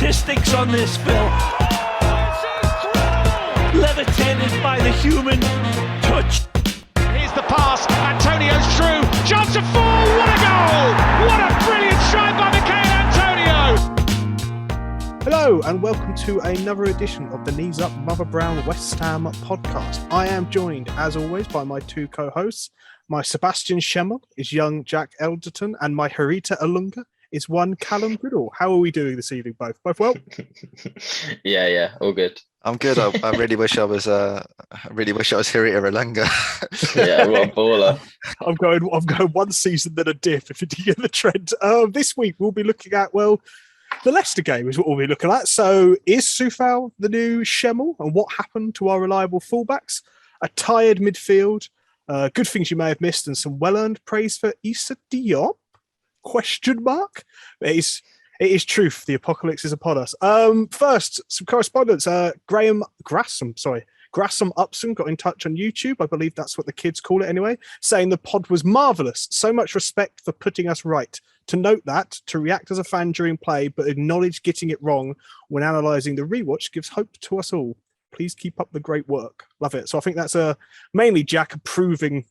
statistics on this, Phil. Levitated by the human touch. Here's the pass. Antonio's through. Chance of 4. What a goal! What a brilliant strike by Michail Antonio! Hello and welcome to another edition of the Knees Up Mother Brown West Ham podcast. I am joined, as always, by my two co-hosts. My Sebastian Schemmel is young Jack Elderton, and my Harita Alunga is one Callum Goodall. How are we doing this evening, both? Both well? Yeah, all good. I'm good. I really wish I was. I really wish I was Harita Alunga. Yeah, what a baller. I'm going one season then a dip. If you get the trend. This week we'll be looking at the Leicester game is what we'll be looking at. So is Coufal the new Schemmel, and what happened to our reliable fullbacks? A tired midfield. Good things you may have missed, and some well-earned praise for Issa Diop? Question mark. It is truth. The apocalypse is upon us. First, some correspondence. Grassam Upson got in touch on YouTube. I believe that's what the kids call it anyway, saying the pod was marvellous. So much respect for putting us right. To note that, to react as a fan during play, but acknowledge getting it wrong when analysing the rewatch gives hope to us all. Please keep up the great work. Love it. So I think that's mainly Jack approving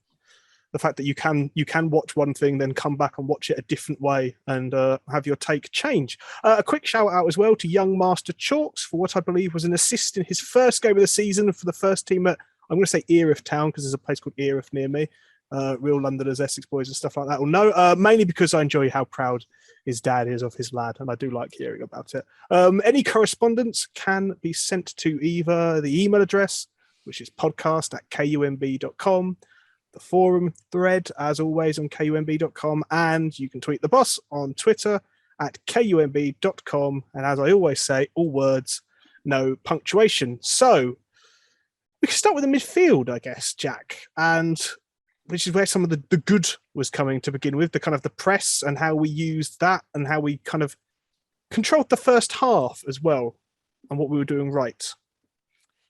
the fact that you can watch one thing, then come back and watch it a different way and have your take change. A quick shout out as well to young Master Chalks for what I believe was an assist in his first game of the season for the first team at, I'm going to say Erith Town because there's a place called Erith near me. Real Londoners, Essex boys and stuff like that will know. Mainly because I enjoy how proud his dad is of his lad, and I do like hearing about it. Any correspondence can be sent to either the email address, which is podcast@kumb.com, the forum thread, as always, on kumb.com, and you can tweet the boss on Twitter @kumb.com. And as I always say, all words, no punctuation. So we can start with the midfield, I guess, Jack, and which is where some of the good was coming to begin with, the kind of the press and how we used that and how we kind of controlled the first half as well and what we were doing right.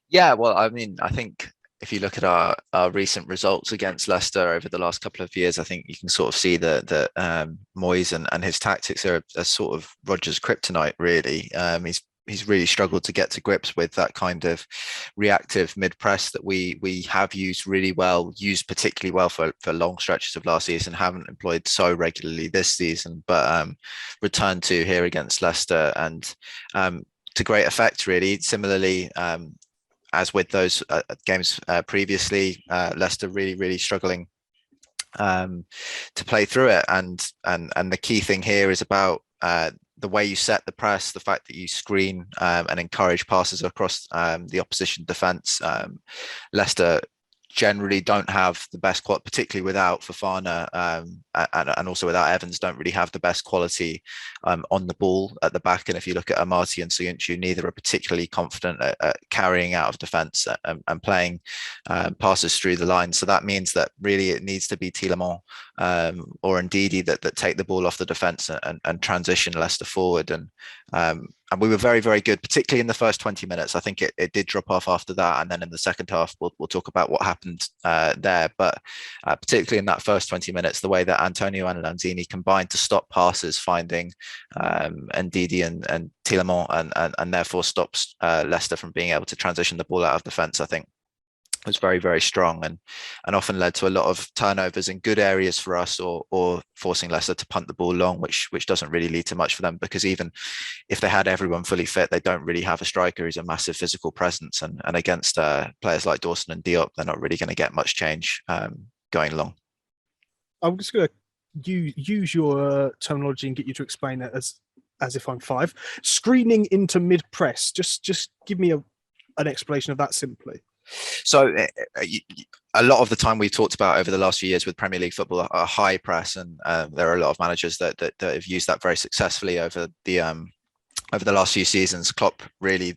Yeah, well, I mean, I think if you look at our recent results against Leicester over the last couple of years, I think you can sort of see that Moyes and his tactics are sort of Rodgers' kryptonite, really. He's really struggled to get to grips with that kind of reactive mid-press that we have used really well, used particularly well for long stretches of last season, haven't employed so regularly this season, but returned to here against Leicester and to great effect, really. Similarly, as with those games previously, Leicester really struggling to play through it. And the key thing here is about the way you set the press, the fact that you screen and encourage passes across the opposition defence. Leicester generally don't have the best quality, particularly without Fofana and also without Evans, don't really have the best quality on the ball at the back. And if you look at Amati and Suyuncu, neither are particularly confident at carrying out of defence and playing passes through the line. So that means that really it needs to be Tielemans or Ndidi that take the ball off the defence and transition Leicester forward. And we were very, very good, particularly in the first 20 minutes. I think it did drop off after that. And then in the second half, we'll talk about what happened there. But particularly in that first 20 minutes, the way that Antonio and Lanzini combined to stop passes, finding Ndidi and Tielemans and therefore stops Leicester from being able to transition the ball out of defence, I think was very, very strong and often led to a lot of turnovers in good areas for us or forcing Leicester to punt the ball long, which doesn't really lead to much for them, because even if they had everyone fully fit, they don't really have a striker who's a massive physical presence. And against players like Dawson and Diop, they're not really going to get much change going long. I'm just going to use your terminology and get you to explain it as if I'm five. Screening into mid-press. Just give me an explanation of that simply. So a lot of the time we've talked about over the last few years with Premier League football, a high press, and there are a lot of managers that have used that very successfully over the last few seasons. Klopp really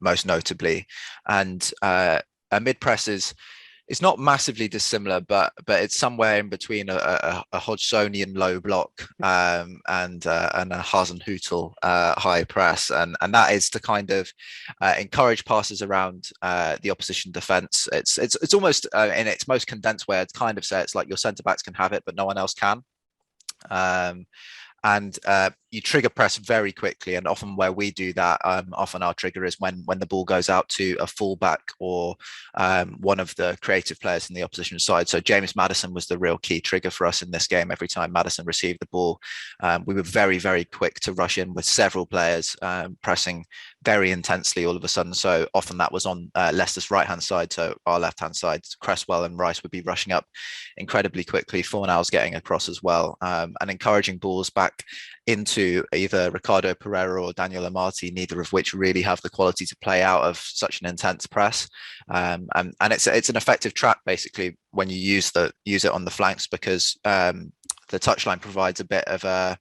most notably, and a mid press is it's not massively dissimilar, but it's somewhere in between a Hodgsonian low block and a Hasenhüttl high press, and that is to kind of encourage passes around the opposition defence. It's almost in its most condensed way, I'd kind of say it's like your centre backs can have it, but no one else can. And you trigger press very quickly, and often where we do that, often our trigger is when the ball goes out to a fullback or one of the creative players in the opposition side. So James Maddison was the real key trigger for us in this game. Every time Maddison received the ball, we were very, very quick to rush in with several players pressing very intensely all of a sudden. So often that was on Leicester's right-hand side, so our left-hand side. Cresswell and Rice would be rushing up incredibly quickly. Fornals getting across as well, and encouraging balls back into either Ricardo Pereira or Daniel Amati, neither of which really have the quality to play out of such an intense press. And it's an effective trap basically when you use it on the flanks, because the touchline provides a bit of a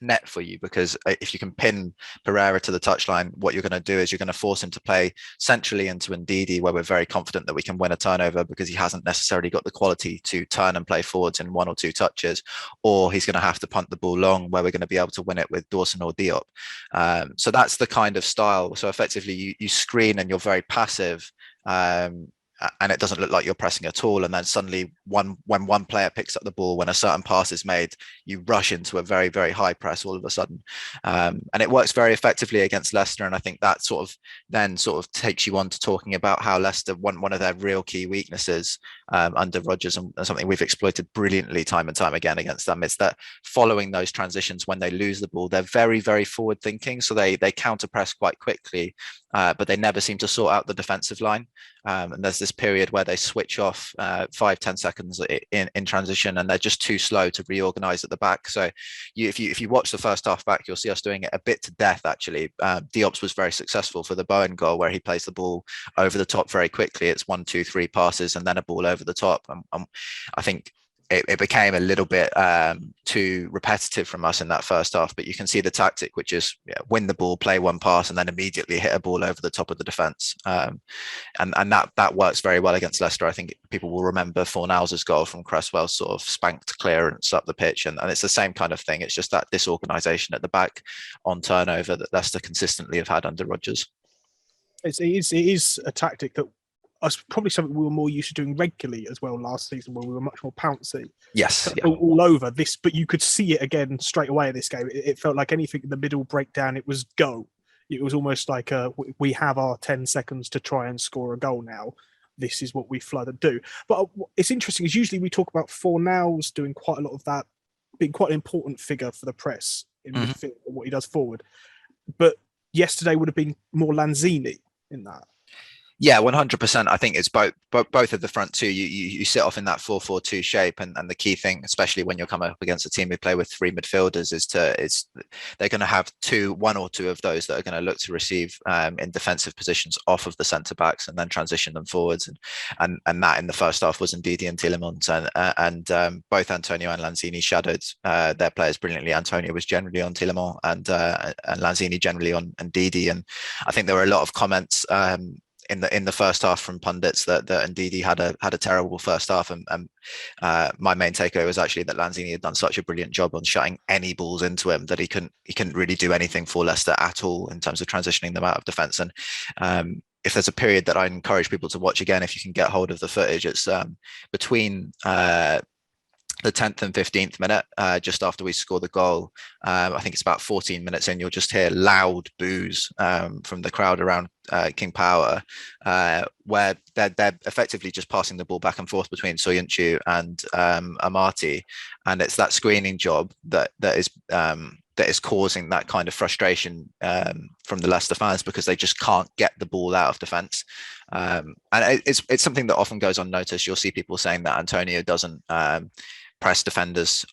net for you, because if you can pin Pereira to the touchline, what you're going to do is you're going to force him to play centrally into Ndidi, where we're very confident that we can win a turnover, because he hasn't necessarily got the quality to turn and play forwards in 1 or 2 touches, or he's going to have to punt the ball long, where we're going to be able to win it with Dawson or Diop. So that's the kind of style. So effectively you screen and you're very passive, and it doesn't look like you're pressing at all. And then suddenly when one player picks up the ball, when a certain pass is made, you rush into a very, very high press all of a sudden. And it works very effectively against Leicester. And I think that sort of takes you on to talking about how Leicester, one of their real key weaknesses under Rodgers, and something we've exploited brilliantly time and time again against them, is that following those transitions, when they lose the ball, they're very, very forward thinking. So they counter press quite quickly, but they never seem to sort out the defensive line. And there's this period where they switch off 5-10 seconds in transition, and they're just too slow to reorganize at the back. So if you watch the first half back, you'll see us doing it a bit to death actually. Diop's was very successful for the Bowen goal, where he plays the ball over the top very quickly. It's 1, 2, 3 passes and then a ball over the top. I think it became a little bit too repetitive from us in that first half, but you can see the tactic, which is win the ball, play one pass, and then immediately hit a ball over the top of the defence. And that works very well against Leicester. I think people will remember Fornals' goal from Cresswell, sort of spanked clearance up the pitch, and it's the same kind of thing. It's just that disorganisation at the back on turnover that Leicester consistently have had under Rodgers. It is a tactic that probably something we were more used to doing regularly as well last season, where we were much more pouncy. Yes, all over this, but you could see it again straight away in this game. It felt like anything in the middle breakdown, it was go. It was almost like we have our 10 seconds to try and score a goal now. This is what we flood and do. But it's interesting, is usually we talk about Fornals doing quite a lot of that, being quite an important figure for the press in midfield, what he does forward. But yesterday would have been more Lanzini in that. Yeah, 100%. I think it's both of the front two. You sit off in that 4-4-2 shape, and the key thing, especially when you're coming up against a team who play with 3 midfielders, is they're going to have 1 or 2 of those that are going to look to receive in defensive positions off of the centre backs and then transition them forwards. And that in the first half was Ndidi and Tielemans, and both Antonio and Lanzini shadowed their players brilliantly. Antonio was generally on Tielemans, and Lanzini generally on Ndidi. And I think there were a lot of comments in the first half from pundits that Ndidi had a terrible first half, and my main takeaway was actually that Lanzini had done such a brilliant job on shutting any balls into him that he couldn't really do anything for Leicester at all in terms of transitioning them out of defence. And if there's a period that I encourage people to watch again, if you can get hold of the footage, it's between the 10th and 15th minute, just after we score the goal. I think it's about 14 minutes in, you'll just hear loud boos from the crowd around King Power, where they're effectively just passing the ball back and forth between Soyuncu and Amati, and it's that screening job that is causing that kind of frustration from the Leicester fans, because they just can't get the ball out of defence. And it's something that often goes unnoticed. You'll see people saying that Antonio doesn't press defenders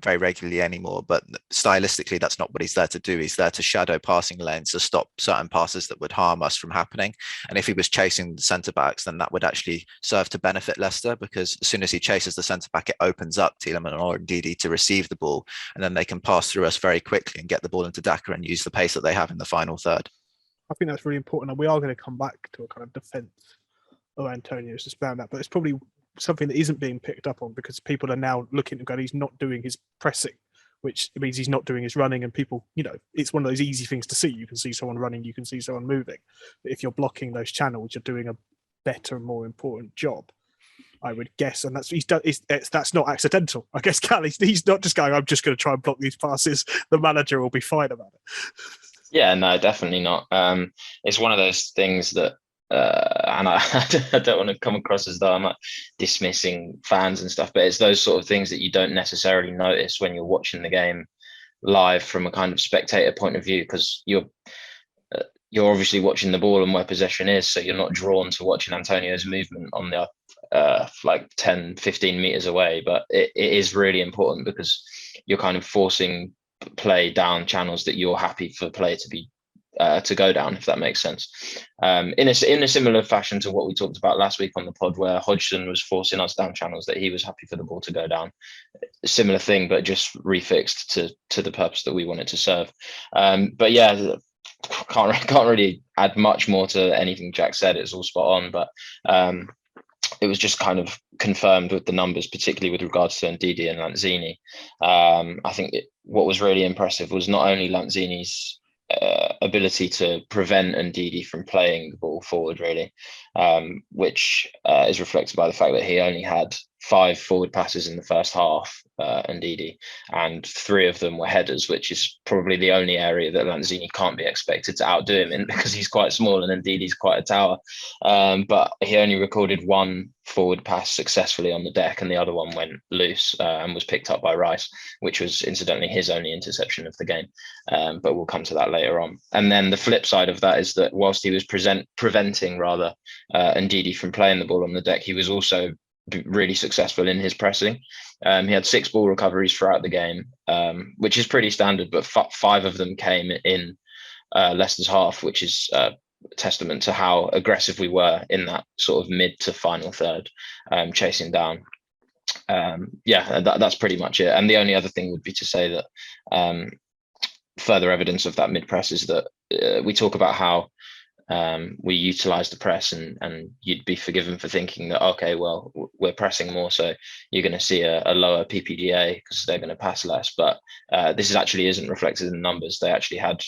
very regularly anymore, but stylistically that's not what he's there to do. He's there to shadow passing lanes, to stop certain passes that would harm us from happening. And if he was chasing the centre backs, then that would actually serve to benefit Leicester, because as soon as he chases the centre back, it opens up Tielemans or Ndidi to receive the ball, and then they can pass through us very quickly and get the ball into Daka and use the pace that they have in the final third. I think that's really important, and we are going to come back to a kind of defence of Antonio's to spam that, but it's probably something that isn't being picked up on, because people are now looking and going, he's not doing his pressing, which means he's not doing his running, and people, it's one of those easy things to see. You can see someone running, you can see someone moving, but if you're blocking those channels, you're doing a better and more important job. I would guess, and that's not accidental. I guess he's not just going, I'm just going to try and block these passes. The manager will be fine about it. Yeah, no, definitely not. It's one of those things that, and I don't want to come across as though I'm like dismissing fans and stuff, but it's those sort of things that you don't necessarily notice when you're watching the game live from a kind of spectator point of view, because you're obviously watching the ball and where possession is, so you're not drawn to watching Antonio's movement on the like 10, 15 meters away. But it is really important because you're kind of forcing play down channels that you're happy for play to be to go down, if that makes sense. In a similar fashion to what we talked about last week on the pod, where Hodgson was forcing us down channels that he was happy for the ball to go down. A similar thing, but just refixed to the purpose that we wanted to serve. But yeah, can't really add much more to anything Jack said. It's all spot on, but it was just kind of confirmed with the numbers, particularly with regards to Ndidi and Lanzini. I think what was really impressive was not only Lanzini's ability to prevent Ndidi from playing the ball forward, really, which is reflected by the fact that he only had 5 forward passes in the first half, Ndidi, and 3 of them were headers, which is probably the only area that Lanzini can't be expected to outdo him in, because he's quite small and Ndidi's quite a tower. But he only recorded 1 forward pass successfully on the deck, and the other one went loose and was picked up by Rice, which was incidentally his only interception of the game. But we'll come to that later on. And then the flip side of that is that whilst he was preventing Ndidi from playing the ball on the deck, he was also really successful in his pressing. He had 6 ball recoveries throughout the game, which is pretty standard, but 5 of them came in Leicester's half, which is testament to how aggressive we were in that sort of mid to final third, chasing down. That's pretty much it. And the only other thing would be to say that further evidence of that mid press is that we talk about how we utilize the press, and you'd be forgiven for thinking that, okay, well, we're pressing more, so you're going to see a lower PPDA because they're going to pass less. But this actually isn't reflected in the numbers. They actually had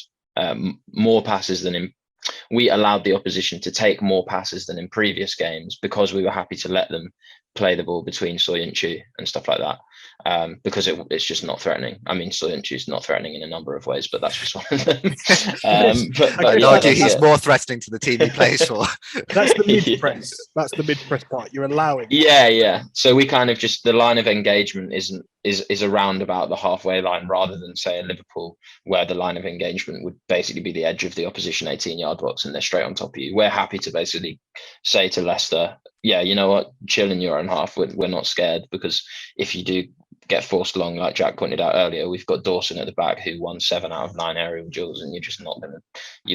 more passes than we allowed the opposition to take more passes than in previous games, because we were happy to let them play the ball between Soyuncu and stuff like that, because it's just not threatening. I mean, Soyuncu is not threatening in a number of ways, but that's just one of them. I'd argue he's more threatening to the team he plays for. That's the mid press. That's the mid press part. You're allowing. Yeah. So we kind of just, the line of engagement is around about the halfway line, rather than say in Liverpool, where the line of engagement would basically be the edge of the opposition 18-yard box and they're straight on top of you. We're happy to basically say to Leicester, yeah, you know what, chill in your own half. We're not scared, because if you do get forced long, like Jack pointed out earlier, we've got Dawson at the back who won 7 out of 9 aerial duels, and you're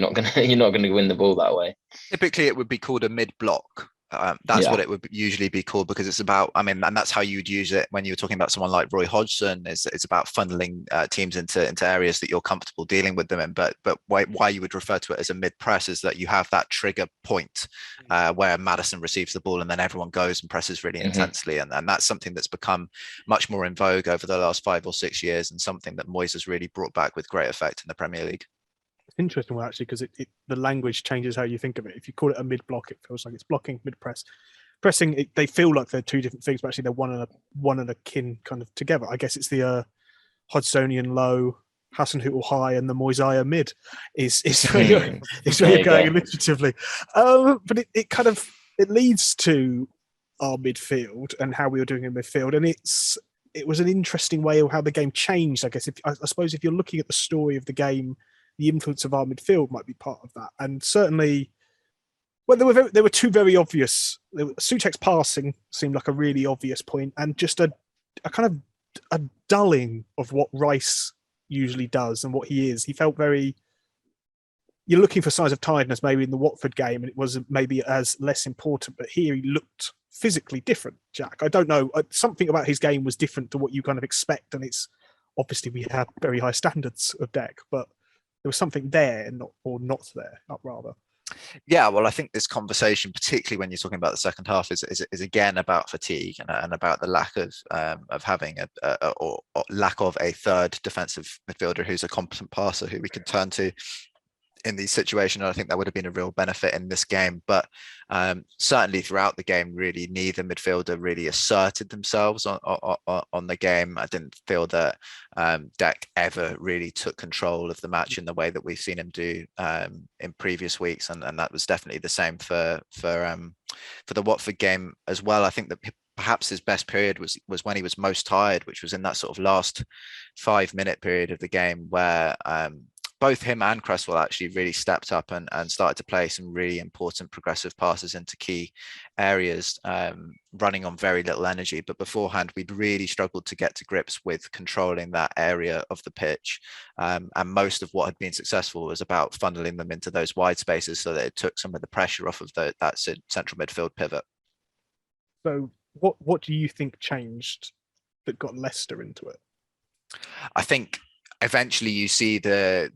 not gonna win the ball that way. Typically, it would be called a mid block. That's what it would usually be called, because it's about, and that's how you'd use it when you were talking about someone like Roy Hodgson. It's about funneling teams into areas that you're comfortable dealing with them in. But why you would refer to it as a mid press is that you have that trigger point where Maddison receives the ball and then everyone goes and presses really intensely, and that's something that's become much more in vogue over the last 5 or 6 years, and something that Moyes has really brought back with great effect in the Premier League. Interesting one, actually, because the language changes how you think of it. If you call it a mid block, it feels like it's blocking. Mid press, pressing, they feel like they're 2 different things, but actually they're one and a kin kind of together. I guess it's the Hodgsonian low, Hasenhüttl high, and the Moyes mid is where you're going illustratively. But it leads to our midfield and how we were doing in midfield, and it was an interesting way of how the game changed. I guess I suppose if you're looking at the story of the game, the influence of our midfield might be part of that. And certainly, well, there were 2 very obvious. Souček's passing seemed like a really obvious point, and just a kind of a dulling of what Rice usually does and what he is. He felt very. You're looking for signs of tiredness maybe in the Watford game, and it was maybe as less important. But here he looked physically different, Jack. I don't know. Something about his game was different to what you kind of expect, and it's obviously we have very high standards of Deck, but there was something there, not there, rather. Yeah, well, I think this conversation, particularly when you're talking about the second half, is again about fatigue and about the lack of having or lack of a third defensive midfielder who's a competent passer who we can turn to in these situations. I think that would have been a real benefit in this game. But certainly throughout the game, really neither midfielder really asserted themselves on the game. I didn't feel that Deck ever really took control of the match in the way that we've seen him do in previous weeks, and that was definitely the same for the Watford game as well. I think that perhaps his best period was when he was most tired, which was in that sort of last 5-minute period of the game where both him and Cresswell actually really stepped up and started to play some really important progressive passes into key areas, running on very little energy. But beforehand, we'd really struggled to get to grips with controlling that area of the pitch. And most of what had been successful was about funneling them into those wide spaces so that it took some of the pressure off of that central midfield pivot. So what do you think changed that got Leicester into it? I think eventually you see the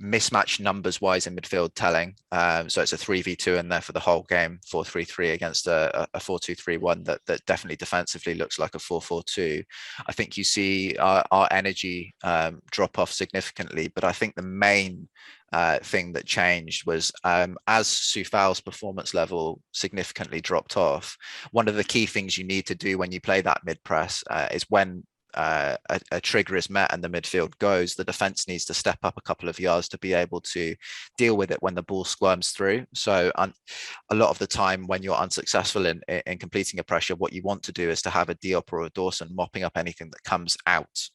mismatch numbers wise in midfield telling. So it's a 3v2 in there for the whole game, 4-3-3 against a 4-2-3-1 that definitely defensively looks like a 4-4-2. I think you see our energy drop off significantly, but I think the main thing that changed was as Coufal's performance level significantly dropped off, one of the key things you need to do when you play that mid press is when a trigger is met and the midfield goes, the defense needs to step up a couple of yards to be able to deal with it when the ball squirms through. So a lot of the time when you're unsuccessful in completing a pressure, what you want to do is to have a Diop or a Dawson mopping up anything that comes out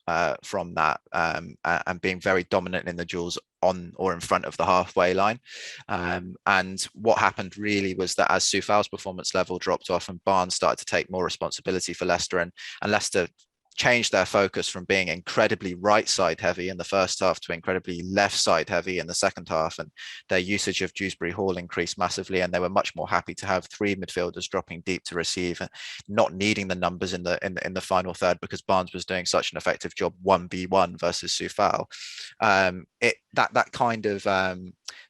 from that and being very dominant in the duels on or in front of the halfway line. And what happened really was that as Coufal's performance level dropped off and Barnes started to take more responsibility for Leicester, and Leicester changed their focus from being incredibly right side heavy in the first half to incredibly left side heavy in the second half, and their usage of Dewsbury Hall increased massively, and they were much more happy to have 3 midfielders dropping deep to receive, not needing the numbers in the final third because Barnes was doing such an effective job 1v1 versus Coufal. That kind of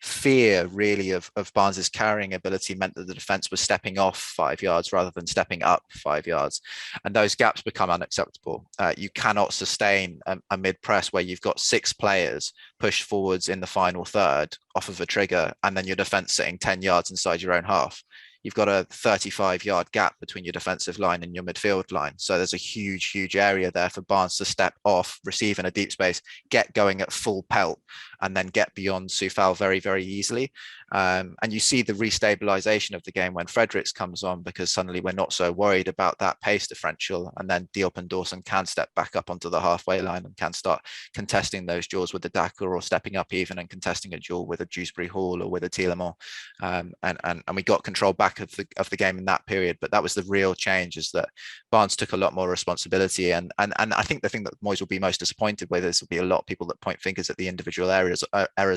fear really of Barnes's carrying ability meant that the defense was stepping off 5 yards rather than stepping up 5 yards, and those gaps become unacceptable. You cannot sustain a mid press where you've got 6 players pushed forwards in the final third off of a trigger and then your defense sitting 10 yards inside your own half. You've got a 35-yard gap between your defensive line and your midfield line. So there's a huge area there for Barnes to step off, receive in a deep space, get going at full pelt, and then get beyond Coufal very, very easily. And you see the restabilization of the game when Fredericks comes on, because suddenly we're not so worried about that pace differential. And then Diop and Dawson can step back up onto the halfway line and can start contesting those duels with the Daka, or stepping up even and contesting a duel with a Dewsbury Hall or with a Tielemans. And we got control back of the game in that period. But that was the real change, is that Barnes took a lot more responsibility. And I think the thing that Moyes will be most disappointed with is there'll be a lot of people that point fingers at the individual errors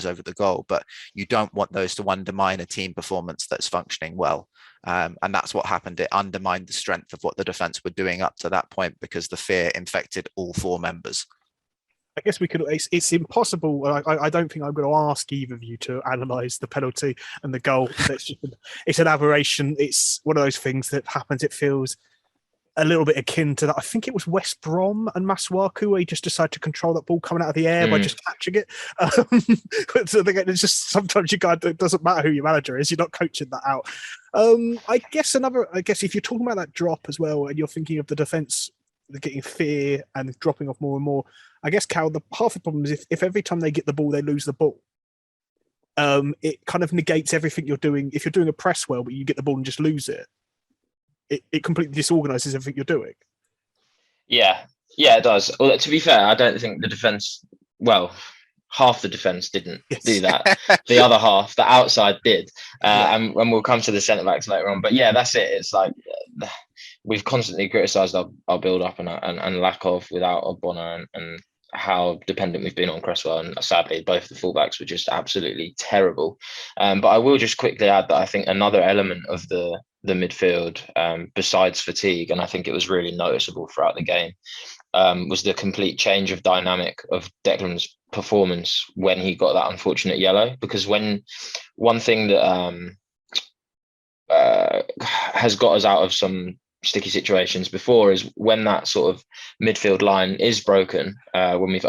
over the goal, but you don't want those to undermine a team performance that's functioning well. And that's what happened. It undermined the strength of what the defense were doing up to that point, because the fear infected all 4 members. I guess we could. It's impossible. I don't think I'm going to ask either of you to analyse the penalty and the goal. It's an aberration. It's one of those things that happens. It feels a little bit akin to that. I think it was West Brom and Masuaku where he just decided to control that ball coming out of the air by just catching it. So again, it's just sometimes it doesn't matter who your manager is. You're not coaching that out. I guess if you're talking about that drop as well, and you're thinking of the defence getting fear and dropping off more and more, I guess, Cal, half the problem is if every time they get the ball, they lose the ball. It kind of negates everything you're doing. If you're doing a press well, but you get the ball and just lose it, it completely disorganises everything you're doing. Yeah, it does. Well, to be fair, I don't think the defence, half the defence didn't do that. The other half, the outside did. And we'll come to the centre-backs later on. But yeah, that's it. It's like we've constantly criticised our build-up and lack of without Ogbonna and how dependent we've been on Cresswell. And sadly, both the fullbacks were just absolutely terrible. But I will just quickly add that I think another element of the midfield, besides fatigue, and I think it was really noticeable throughout the game, was the complete change of dynamic of Declan's performance when he got that unfortunate yellow. Because one thing that has got us out of some sticky situations before is when that sort of midfield line is broken, when we've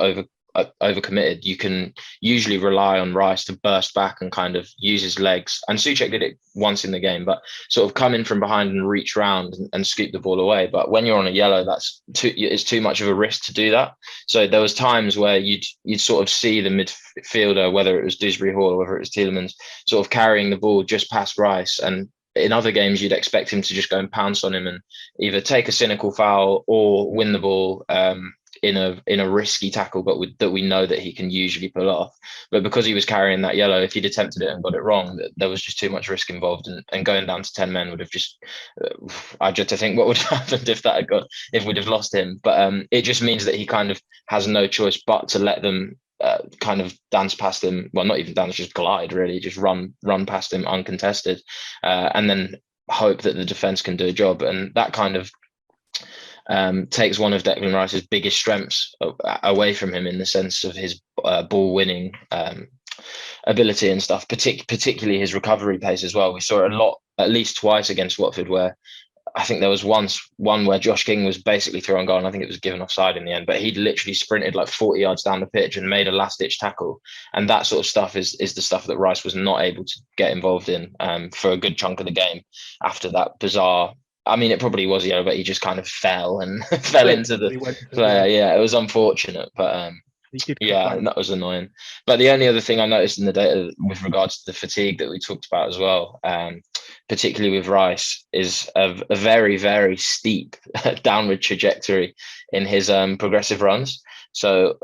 overcommitted, you can usually rely on Rice to burst back and kind of use his legs. And Souček did it once in the game, but sort of come in from behind and reach round and scoop the ball away. But when you're on a yellow, it's too much of a risk to do that. So there was times where you'd sort of see the midfielder, whether it was Dewsbury Hall or whether it was Tielemans, sort of carrying the ball just past Rice. And in other games, you'd expect him to just go and pounce on him and either take a cynical foul or win the ball in a risky tackle, but that we know that he can usually pull off. But because he was carrying that yellow, if he'd attempted it and got it wrong, there was just too much risk involved, and going down to 10 men would have just I just to think what would have happened if we'd have lost him. But it just means that he kind of has no choice but to let them kind of dance past him. Well, not even dance, just glide, really, just run past him uncontested, and then hope that the defense can do a job. And that kind of takes one of Declan Rice's biggest strengths away from him, in the sense of his ball winning ability and stuff, particularly his recovery pace as well. We saw it a lot, at least twice against Watford, where I think there was one where Josh King was basically through on goal, and I think it was given offside in the end, but he'd literally sprinted like 40 yards down the pitch and made a last-ditch tackle. And that sort of stuff is the stuff that Rice was not able to get involved in for a good chunk of the game after that bizarre, I mean, it probably was yellow, but he just kind of fell and fell into the player. Yeah, it was unfortunate, but yeah, that was annoying. But the only other thing I noticed in the data with regards to the fatigue that we talked about as well, particularly with Rice, is a very, very steep downward trajectory in his progressive runs. So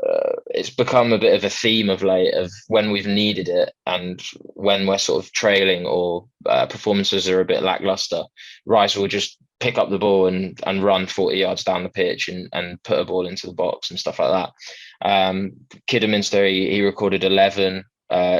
it's become a bit of a theme of late, of when we've needed it and when we're sort of trailing or performances are a bit lackluster, Rice will just pick up the ball and run 40 yards down the pitch and put a ball into the box and stuff like that. Kidderminster, he recorded 11.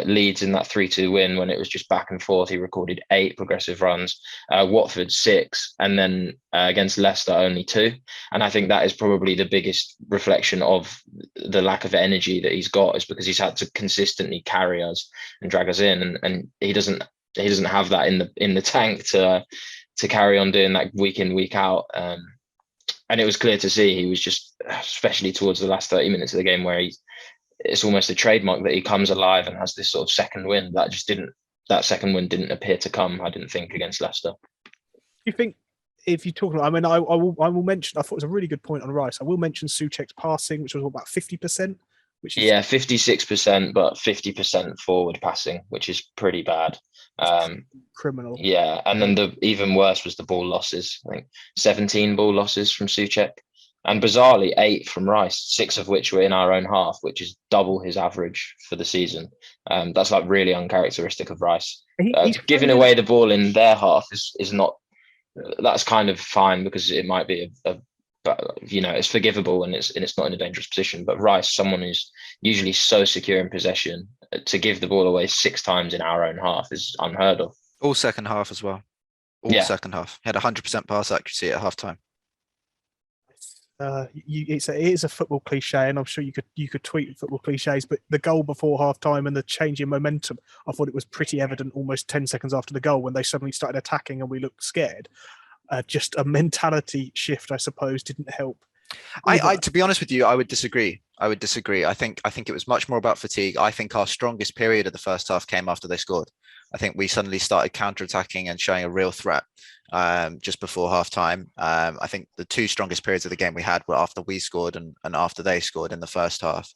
Leeds in that 3-2 win, when it was just back and forth, he recorded 8 progressive runs. Watford 6, and then against Leicester only 2. And I think that is probably the biggest reflection of the lack of energy that he's got, is because he's had to consistently carry us and drag us in, and he doesn't have that in the tank to carry on doing that week in, week out. And it was clear to see he was just, especially towards the last 30 minutes of the game, where it's almost a trademark that he comes alive and has this sort of second wind. That second wind didn't appear to come, I didn't think, against Leicester. You think, if you talk about, I mean, I will mention, I thought it was a really good point on Rice. I will mention Souček's passing, which was about 50%, which is 56%, but 50% forward passing, which is pretty bad. Criminal. Yeah, and then the even worse was the ball losses. I think 17 ball losses from Souček. And bizarrely, 8 from Rice, 6 of which were in our own half, which is double his average for the season. That's like really uncharacteristic of Rice. Giving away the ball in their half is not. That's kind of fine, because it might be it's forgivable and it's not in a dangerous position. But Rice, someone who's usually so secure in possession, to give the ball away 6 times in our own half is unheard of. All second half as well. Second half. He had 100% pass accuracy at half time. It is a football cliche, and I'm sure you could tweet football cliches, but the goal before half time and the change in momentum, I thought it was pretty evident almost 10 seconds after the goal, when they suddenly started attacking and we looked scared. Just a mentality shift, I suppose, didn't help. I to be honest with you, I would disagree. I think it was much more about fatigue. I think our strongest period of the first half came after they scored. I think we suddenly started counter-attacking and showing a real threat just before half-time. I think the 2 strongest periods of the game we had were after we scored and after they scored in the first half.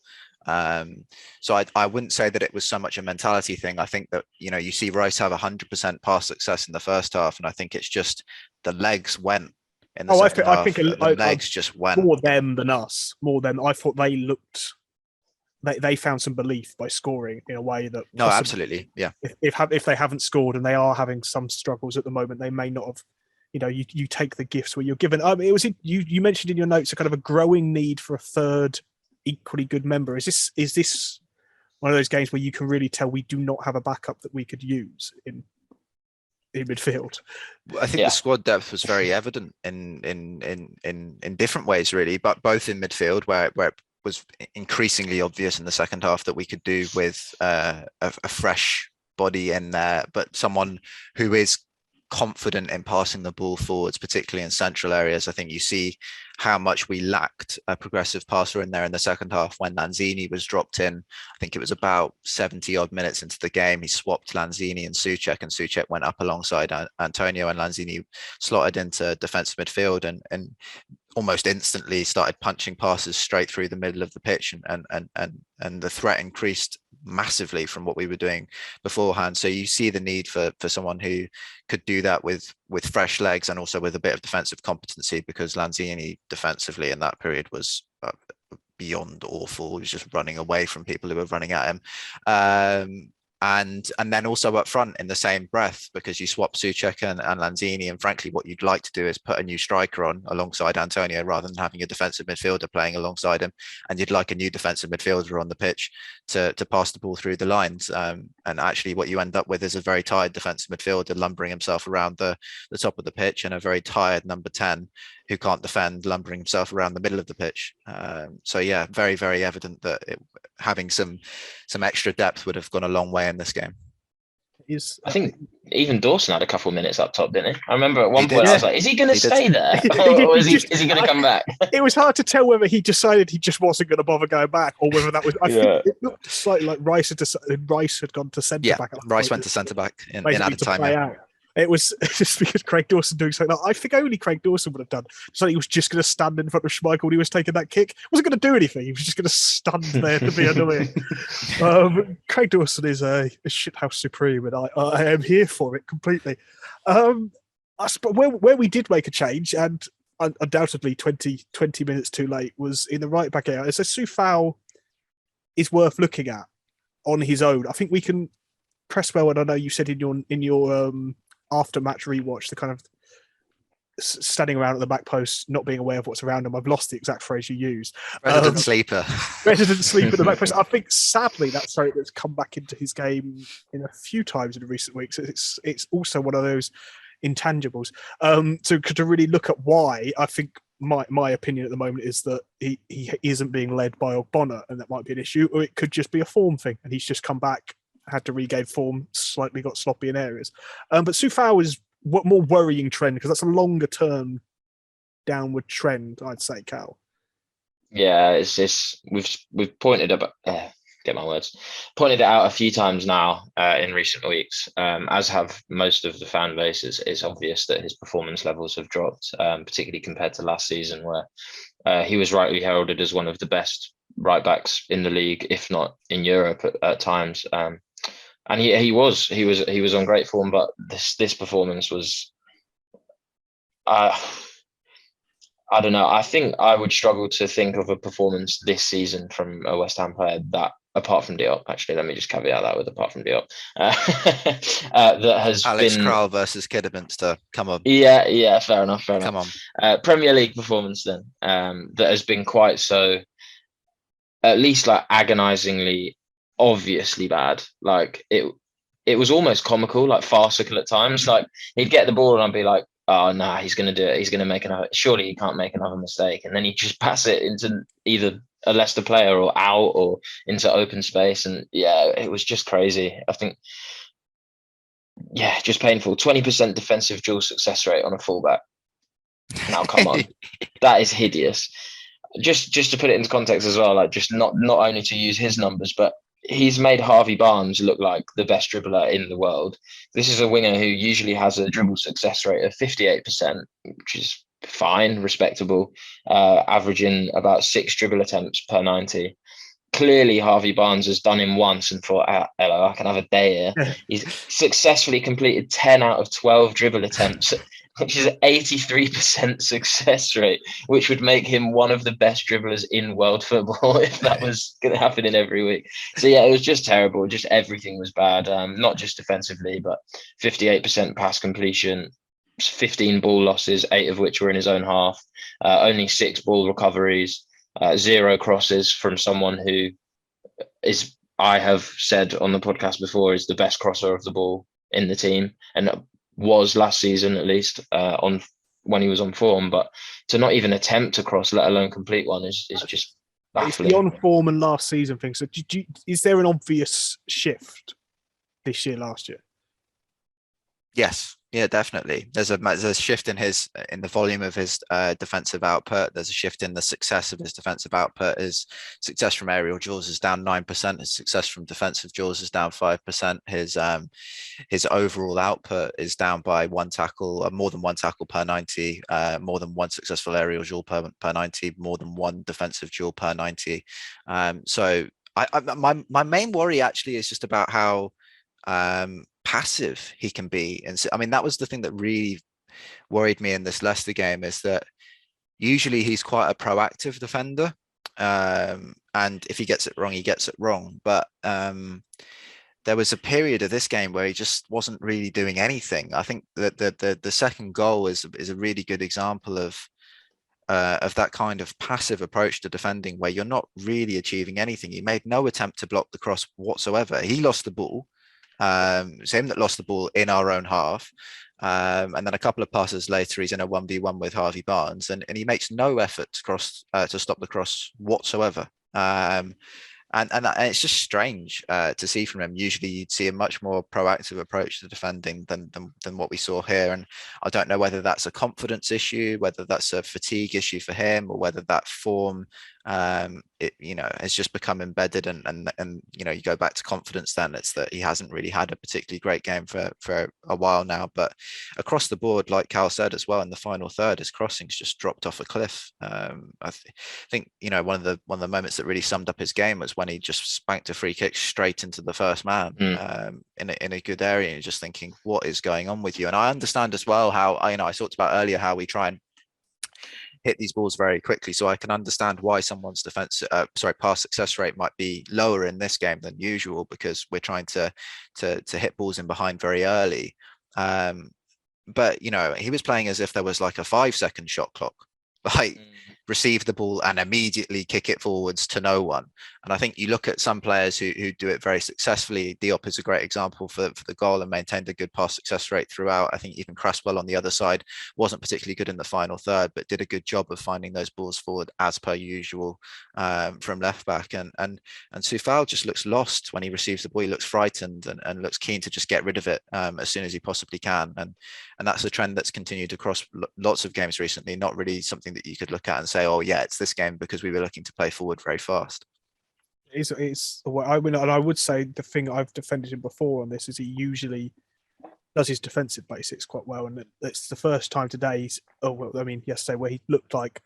So I wouldn't say that it was so much a mentality thing. I think that, you see Rice have 100% pass success in the first half, and I think it's just the legs went in the second half. I think the legs just went. More them than us. More than I thought they looked. They found some belief by scoring in a way that absolutely, yeah. If they haven't scored and they are having some struggles at the moment, they may not have. You take the gifts where you're given. It was you mentioned in your notes a kind of a growing need for a third equally good member. Is this one of those games where you can really tell we do not have a backup that we could use in midfield? I think the squad depth was very evident in different ways, really, but both in midfield where it was increasingly obvious in the second half that we could do with a fresh body in there, but someone who is confident in passing the ball forwards, particularly in central areas. I think you see how much we lacked a progressive passer in there in the second half when Lanzini was dropped in. I think it was about 70 odd minutes into the game. He swapped Lanzini and Souček went up alongside Antonio, and Lanzini slotted into defensive midfield and almost instantly started punching passes straight through the middle of the pitch, and the threat increased massively from what we were doing beforehand. So you see the need for someone who could do that with fresh legs and also with a bit of defensive competency, because Lanzini defensively in that period was beyond awful. He was just running away from people who were running at him. And then also up front in the same breath, because you swap Souček and Lanzini, and frankly what you'd like to do is put a new striker on alongside Antonio rather than having a defensive midfielder playing alongside him, and you'd like a new defensive midfielder on the pitch to pass the ball through the lines, and actually what you end up with is a very tired defensive midfielder lumbering himself around the top of the pitch, and a very tired number 10 who can't defend lumbering himself around the middle of the pitch. So yeah, very, very evident that having some extra depth would have gone a long way in this game. I think even Dawson had a couple of minutes up top, didn't he? I remember at one point I was like, is he going to stay there? Or is he going to come back? It was hard to tell whether he decided he just wasn't going to bother going back, or whether that was... I think it looked slightly like Rice had gone to centre-back. Yeah, Rice went to centre-back in added time. It was just because Craig Dawson doing something that I think only Craig Dawson would have done. So he was just going to stand in front of Schmeichel when he was taking that kick. Wasn't going to do anything. He was just going to stand there to be annoying. Craig Dawson is a shithouse supreme, and I am here for it completely. Where we did make a change, and undoubtedly 20 minutes too late, was in the right back area. So Coufal is worth looking at on his own. I think we can press well, and I know you said in your after match rewatch, the kind of standing around at the back post, not being aware of what's around him. I've lost the exact phrase you used. Resident sleeper at the back post. I think sadly that's something that's come back into his game in a few times in recent weeks. It's also one of those intangibles. To really look at why, I think my opinion at the moment is that he isn't being led by Ogbonna, and that might be an issue, or it could just be a form thing, and he's just come back, had to regain form, slightly got sloppy in areas. But Coufal is what more worrying trend, because that's a longer term downward trend, I'd say, Cal. Yeah, it's this. We've pointed it out a few times now in recent weeks, as have most of the fan bases. It's obvious that his performance levels have dropped, particularly compared to last season, where he was rightly heralded as one of the best right backs in the league, if not in Europe at times. And he was on great form, but this performance was, I don't know. I think I would struggle to think of a performance this season from a West Ham player that, apart from Diop, actually, let me just caveat that with apart from Diop, that has Alex been Kral versus Kidderminster. Come on. Yeah, fair enough. Come on. Premier League performance then, that has been quite so, at least like agonizingly, obviously bad. Like it was almost comical, like farcical at times. Like he'd get the ball and I'd be like, oh no, he's going to do it. He's going to make another. Surely he can't make another mistake. And then he'd just pass it into either a Leicester player or out or into open space. And yeah, it was just crazy. I think, yeah, just painful. 20% defensive dual success rate on a fullback. Now, come on, that is hideous. Just to put it into context as well, like just not only to use his numbers, but he's made Harvey Barnes look like the best dribbler in the world. This is a winger who usually has a dribble success rate of 58%, which is fine, respectable, averaging about 6 dribble attempts per 90. Clearly, Harvey Barnes has done him once and thought, hello, I can have a day here. He's successfully completed 10 out of 12 dribble attempts, which is an 83% success rate, which would make him one of the best dribblers in world football if that was going to happen in every week. So yeah, it was just terrible. Just everything was bad, not just defensively, but 58% pass completion, 15 ball losses, 8 of which were in his own half, only 6 ball recoveries, 0 crosses from someone who is, I have said on the podcast before, is the best crosser of the ball in the team, and was last season at least on when he was on form. But to not even attempt to cross, let alone complete one, is just baffling. It's the on form and last season thing. So is there an obvious shift this year, last year? Yes. Yeah, definitely. There's a shift in the volume of his defensive output. There's a shift in the success of his defensive output. His success from aerial duels is down 9%. His success from defensive duels is down 5%. His overall output is down by one tackle, more than one tackle per 90, more than one successful aerial duel per 90, more than one defensive duel per 90. So my main worry actually is just about how passive he can be. And so, I mean, that was the thing that really worried me in this Leicester game, is that usually he's quite a proactive defender. And if he gets it wrong, he gets it wrong. But there was a period of this game where he just wasn't really doing anything. I think that the second goal is a really good example of that kind of passive approach to defending, where you're not really achieving anything. He made no attempt to block the cross whatsoever. He lost the ball. It's him that lost the ball in our own half. And then a couple of passes later, he's in a 1v1 with Harvey Barnes, and he makes no effort to stop the cross whatsoever. And it's just strange to see from him. Usually you'd see a much more proactive approach to defending than what we saw here. And I don't know whether that's a confidence issue, whether that's a fatigue issue for him, or whether that form has just become embedded, and you go back to confidence, then it's that he hasn't really had a particularly great game for a while now. But across the board, like Cal said as well, in the final third, his crossings just dropped off a cliff. I think one of the moments that really summed up his game was when he just spanked a free kick straight into the first man in a good area. And you're just thinking, what is going on with you? And I understand as well how I talked about earlier how we try and hit these balls very quickly, so I can understand why someone's pass success rate might be lower in this game than usual, because we're trying to hit balls in behind very early. But he was playing as if there was like a 5-second shot clock, like receive the ball and immediately kick it forwards to no one. And I think you look at some players who do it very successfully. Diop is a great example for the goal and maintained a good pass success rate throughout. I think even Cresswell on the other side wasn't particularly good in the final third, but did a good job of finding those balls forward as per usual from left back. And Coufal just looks lost when he receives the ball. He looks frightened and looks keen to just get rid of it as soon as he possibly can. And that's a trend that's continued across lots of games recently, not really something that you could look at and say, oh yeah, it's this game because we were looking to play forward very fast. I would say the thing I've defended him before on this is he usually does his defensive basics quite well, and it's the first time today yesterday, where he looked like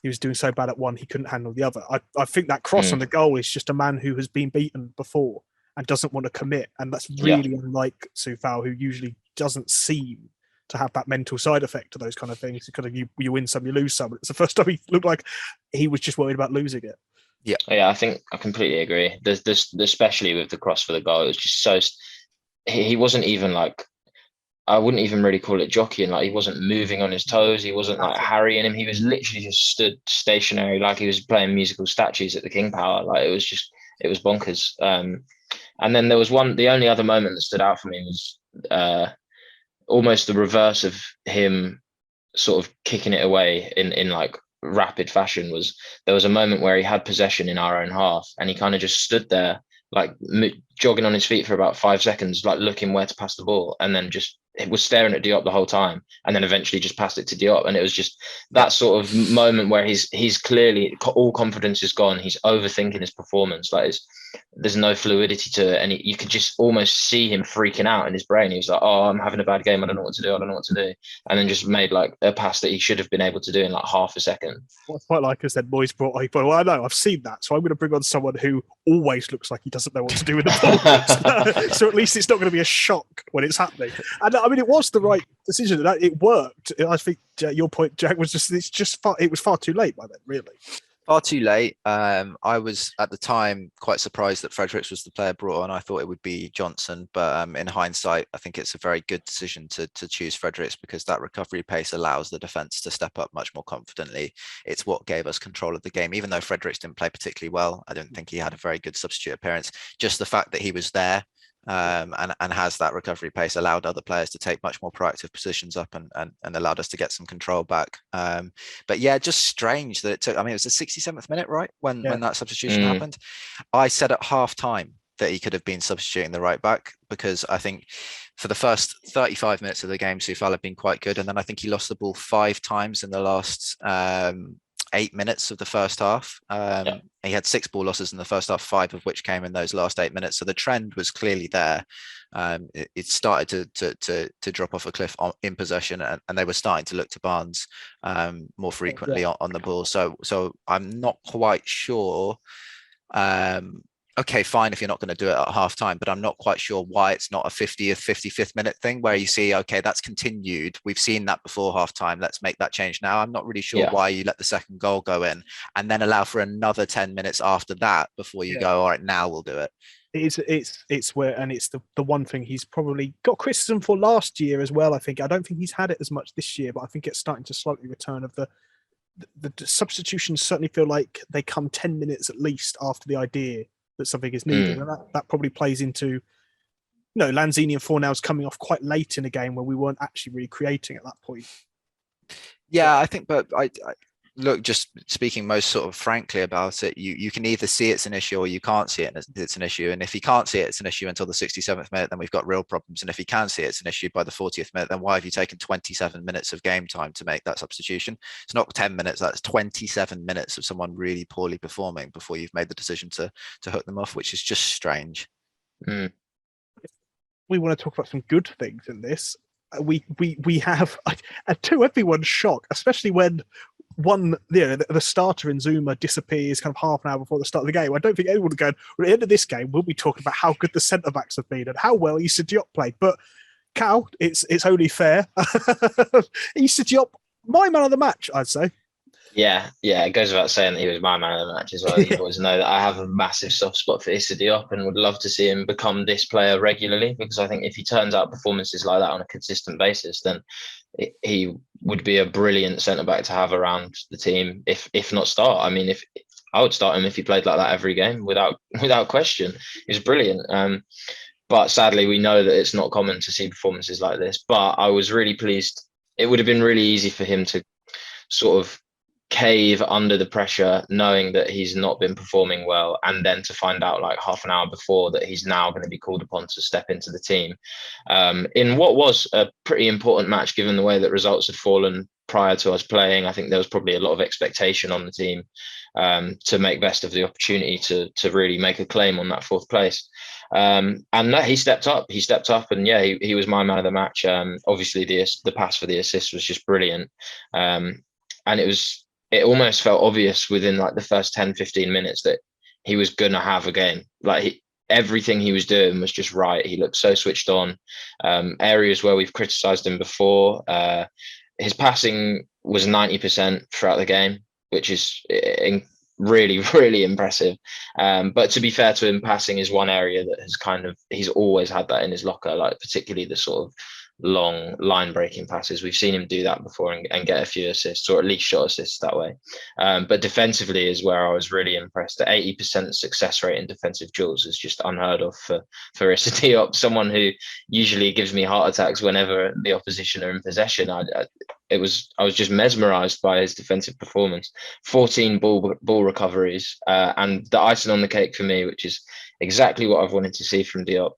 he was doing so bad at one he couldn't handle the other. I think that cross on the goal is just a man who has been beaten before and doesn't want to commit, and that's really unlike Coufal, who usually doesn't seem to have that mental side effect to those kind of things. Kind of you win some, you lose some. It's the first time he looked like he was just worried about losing it. Yeah, I think I completely agree. There's especially with the cross for the goal, it was just so he wasn't even like, I wouldn't even really call it jockeying. Like, he wasn't moving on his toes. He wasn't like harrying him. He was literally just stood stationary, like he was playing musical statues at the King Power. Like, it was bonkers. And then there was the only other moment that stood out for me was almost the reverse of him sort of kicking it away in like rapid fashion. There was a moment where he had possession in our own half and he kind of just stood there, like jogging on his feet for about 5 seconds, like looking where to pass the ball, and then just it was staring at Diop the whole time, and then eventually just passed it to Diop. And it was just that sort of moment where he's clearly, all confidence is gone. He's overthinking his performance. Like, there's no fluidity to it, and you could just almost see him freaking out in his brain. He was like, oh, I'm having a bad game, I don't know what to do, and then just made like a pass that he should have been able to do in like half a second. What's quite like is that Moyes brought, well, I know, I've seen that, so I'm going to bring on someone who always looks like he doesn't know what to do with the ball. So at least it's not going to be a shock when it's happening. And I mean, it was the right decision. It worked. I think your point, Jack, was just it was far too late by then, really. Far too late. I was at the time quite surprised that Fredericks was the player brought on. I thought it would be Johnson, but in hindsight, I think it's a very good decision to choose Fredericks, because that recovery pace allows the defence to step up much more confidently. It's what gave us control of the game. Even though Fredericks didn't play particularly well, I don't think he had a very good substitute appearance. Just the fact that he was there and has that recovery pace allowed other players to take much more proactive positions up and allowed us to get some control back. But yeah, just strange that it took, I mean, it was the 67th minute, right? When that substitution happened. I said at half time that he could have been substituting the right back, because I think for the first 35 minutes of the game, Coufal had been quite good. And then I think he lost the ball 5 times in the last 8 minutes of the first half. He had 6 ball losses in the first half, 5 of which came in those last 8 minutes. So the trend was clearly there. It started to drop off a cliff in possession, and they were starting to look to Barnes more frequently on the ball. So I'm not quite sure. Okay, fine if you're not going to do it at half time, but I'm not quite sure why it's not a 50th, 55th minute thing where you see, okay, that's continued. We've seen that before half time. Let's make that change now. I'm not really sure why you let the second goal go in and then allow for another 10 minutes after that before you go, all right, now we'll do it. It's where, and it's the one thing he's probably got criticism for last year as well. I don't think he's had it as much this year, but I think it's starting to slightly return. Of the substitutions certainly feel like they come 10 minutes at least after the idea that something is needed, and that probably plays into, Lanzini and Fornals coming off quite late in a game where we weren't actually really creating at that point. Yeah, I think, but I look, just speaking most sort of frankly about it, you can either see it's an issue or you can't see it it's an issue. And if you can't see it's an issue until the 67th minute, then we've got real problems. And if you can see it's an issue by the 40th minute, then why have you taken 27 minutes of game time to make that substitution? It's not 10 minutes, that's 27 minutes of someone really poorly performing before you've made the decision to hook them off, which is just strange. We want to talk about some good things in this. We have, to everyone's shock, especially when the starter in Zuma disappears kind of half an hour before the start of the game. I don't think anyone would go, well, at the end of this game, we'll be talking about how good the centre-backs have been and how well Issa Diop played. But, Cal, it's only fair. Issa Diop, my man of the match, I'd say. Yeah, it goes without saying that he was my man of the match as well. You always know that I have a massive soft spot for Issa Diop and would love to see him become this player regularly, because I think if he turns out performances like that on a consistent basis, then he would be a brilliant centre-back to have around the team, if not start. I mean, if I would start him if he played like that every game without question. He's brilliant. But sadly, we know that it's not common to see performances like this. But I was really pleased. It would have been really easy for him to sort of cave under the pressure, knowing that he's not been performing well, and then to find out like half an hour before that he's now going to be called upon to step into the team in what was a pretty important match, given the way that results had fallen prior to us playing. I think there was probably a lot of expectation on the team to make best of the opportunity to really make a claim on that 4th place. And he stepped up. And he was my man of the match. Obviously the pass for the assist was just brilliant. And it almost felt obvious within like the first 10-15 minutes that he was gonna have a game. Like everything he was doing was just right. He looked so switched on. Areas where we've criticised him before, his passing was 90% throughout the game, which is really, really impressive. But to be fair to him, passing is one area that he's always had that in his locker, like particularly the sort of long line breaking passes. We've seen him do that before and get a few assists, or at least shot assists that way. But defensively is where I was really impressed. The 80% success rate in defensive duels is just unheard of for Issa Diop, someone who usually gives me heart attacks whenever the opposition are in possession. I was just mesmerized by his defensive performance. 14 ball recoveries, and the icing on the cake for me, which is exactly what I've wanted to see from Diop,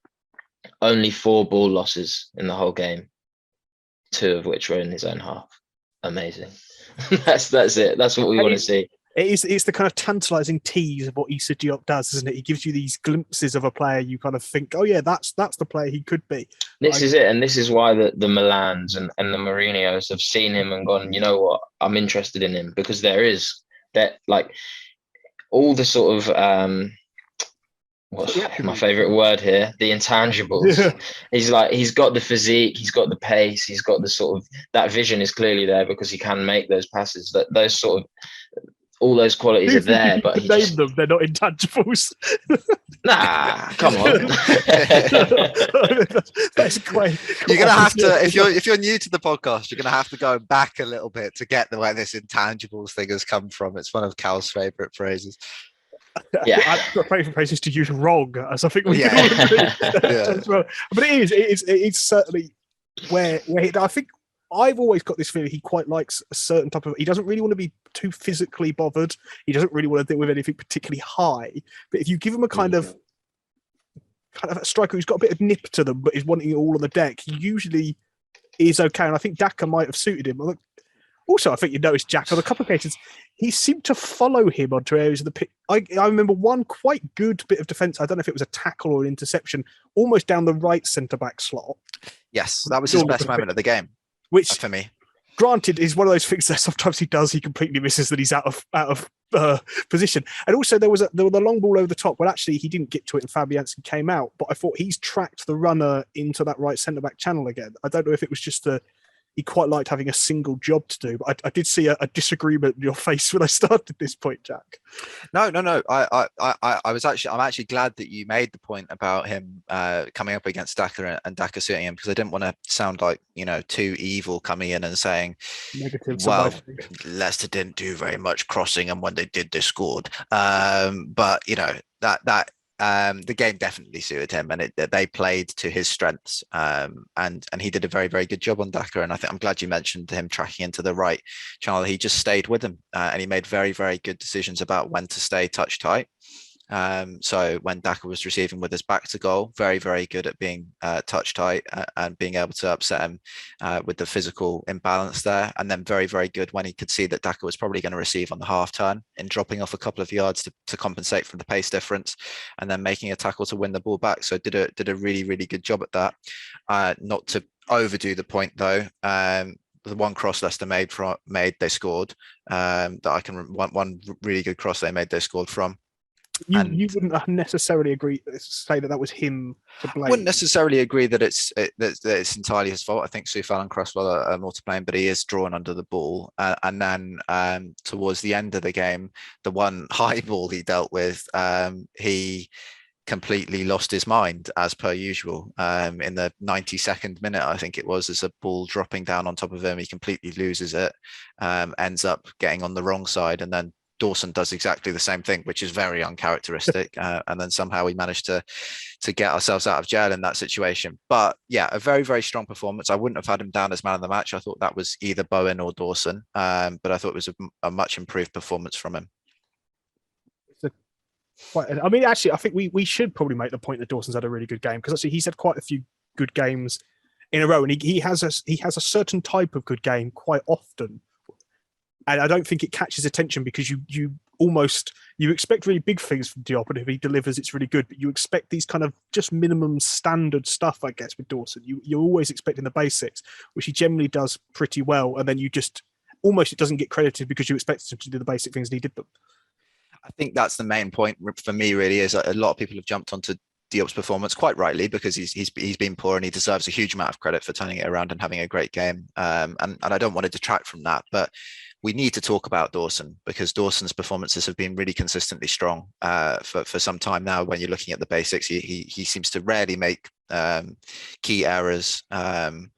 only 4 ball losses in the whole game, 2 of which were in his own half. Amazing. That's it. That's what we want to see. It's the kind of tantalising tease of what Issa Diop does, isn't it? He gives you these glimpses of a player you kind of think, oh yeah, that's the player he could be. This is it, and this is why the Milans and the Mourinhos have seen him and gone, you know what, I'm interested in him, because there is that, like, all the sort of what's my favorite word here? The intangibles. Yeah. He's got the physique, he's got the pace, he's got the sort of, that vision is clearly there because he can make those passes. That those sort of, all those qualities are there, but he name them. They're not intangibles. Nah, come on. That's great. You're gonna have to, if you're new to the podcast, you're gonna have to go back a little bit to get the way this intangibles thing has come from. It's one of Cal's favorite phrases. Yeah, I've got favorite phrases to use wrong, as I think we yeah. But it's certainly where I think I've always got this feeling he quite likes a certain type of. He doesn't really want to be too physically bothered. He doesn't really want to deal with anything particularly high. But if you give him a kind of kind of a striker who's got a bit of nip to them, but is wanting it all on the deck, he usually is okay. And I think Daka might have suited him. Also, I think you noticed Jack on a couple of occasions, he seemed to follow him onto areas of the pitch. I remember one quite good bit of defence. I don't know if it was a tackle or an interception, almost down the right centre-back slot. Yes, that was his best moment of the game, which for me. Granted, is one of those things that sometimes he completely misses, that he's out of position. And also there was the long ball over the top. Well, actually, he didn't get to it and Fabianski came out, but I thought he's tracked the runner into that right centre-back channel again. I don't know if it was just he quite liked having a single job to do, but I did see a disagreement in your face when I started this point, Jack. No. I'm actually glad that you made the point about him coming up against Daka and Daka suiting him, because I didn't want to sound like, too evil coming in and saying, negative. Well, Leicester didn't do very much crossing, and when they did, they scored. But the game definitely suited him, and they played to his strengths, and he did a very, very good job on Daka. And I'm glad you mentioned him tracking into the right channel. He just stayed with him, and he made very, very good decisions about when to stay touch tight. So when Daka was receiving with his back to goal, very, very good at being touch tight and being able to upset him with the physical imbalance there. And then very, very good when he could see that Daka was probably going to receive on the half turn, in dropping off a couple of yards to compensate for the pace difference, and then making a tackle to win the ball back. So did a really, really good job at that. Not to overdo the point though. The one cross Leicester made, they scored. That I can one really good cross they made, they scored from. You wouldn't necessarily say that was him to blame. I wouldn't necessarily agree that it's entirely his fault. I think Coufal and Cresswell are more to blame, but he is drawn under the ball. And then towards the end of the game, the one high ball he dealt with, he completely lost his mind, as per usual. In the 92nd minute, I think it was, as a ball dropping down on top of him, he completely loses it, ends up getting on the wrong side, and then Dawson does exactly the same thing, which is very uncharacteristic. And then somehow we managed to get ourselves out of jail in that situation. But yeah, a very, very strong performance. I wouldn't have had him down as man of the match. I thought that was either Bowen or Dawson. But I thought it was a much improved performance from him. Actually, I think we should probably make the point that Dawson's had a really good game, because actually he's had quite a few good games in a row, and he has a certain type of good game quite often. And I don't think it catches attention because you expect really big things from Diop, and if he delivers, it's really good. But you expect these kind of just minimum standard stuff, I guess, with Dawson. You're always expecting the basics, which he generally does pretty well. And then you just almost, it doesn't get credited because you expected him to do the basic things and he did them. I think that's the main point for me, really, is a lot of people have jumped onto Diop's performance, quite rightly, because he's been poor and he deserves a huge amount of credit for turning it around and having a great game. And I don't want to detract from that, but we need to talk about Dawson, because Dawson's performances have been really consistently strong for some time now. When you're looking at the basics, he seems to rarely make key errors, and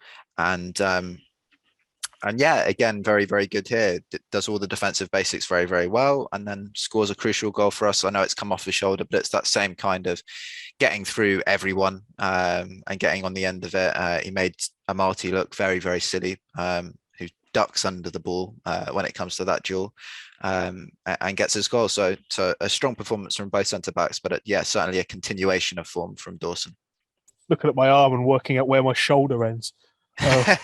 yeah, again, very, very good here. Does all the defensive basics very, very well, and then scores a crucial goal for us. I know it's come off the shoulder, but it's that same kind of getting through everyone and getting on the end of it. He made Amarty look very, very silly, who ducks under the ball when it comes to that duel, and gets his goal. So a strong performance from both centre-backs, but yeah, certainly a continuation of form from Dawson. Looking at my arm and working out where my shoulder ends. I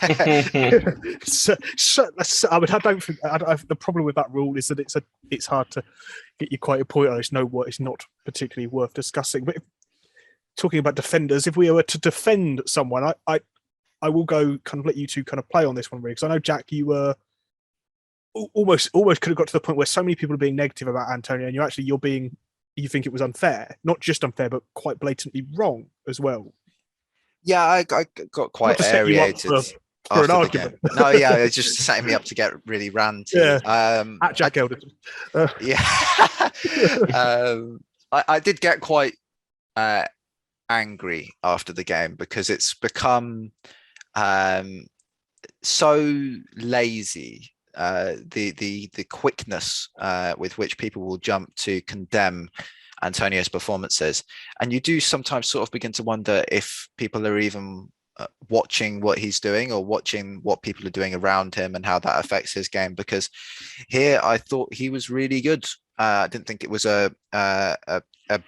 don't think the problem with that rule is that it's hard to get you quite a point on. It's not particularly worth discussing. But talking about defenders, if we were to defend someone, I will go kind of let you two kind of play on this one, really, because I know, Jack, you were almost could have got to the point where so many people are being negative about Antonio, and you think it was unfair, not just unfair, but quite blatantly wrong as well. Yeah, I got quite aerated for an argument. No, yeah, it's just setting me up to get really ranty. Yeah. At Jack Elderton. I did get quite angry after the game, because it's become so lazy. The quickness with which people will jump to condemn Antonio's performances, and you do sometimes sort of begin to wonder if people are even watching what he's doing, or watching what people are doing around him and how that affects his game. Because here I thought he was really good. I didn't think it was a